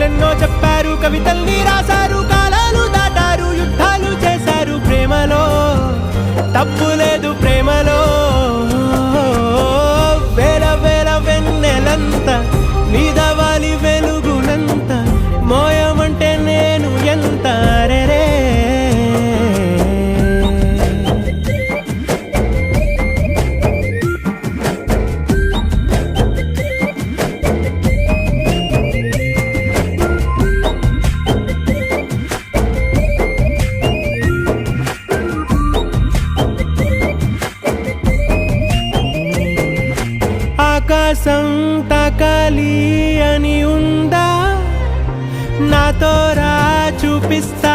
కథలెన్నో చెప్పారు, కవితల్ని రాశారు, కాలాలు దాటారు, యుద్ధాలు చేశారు. ప్రేమలో తప్పు లేదు, ప్రేమలో వేల వేల వెన్నెలంత నీదవాలి వెలుగునంత, మోయమంటే నేను ఎంత రే. ఆకాశం తాకాలి అని ఉందా, నాతో రా చూపిస్తా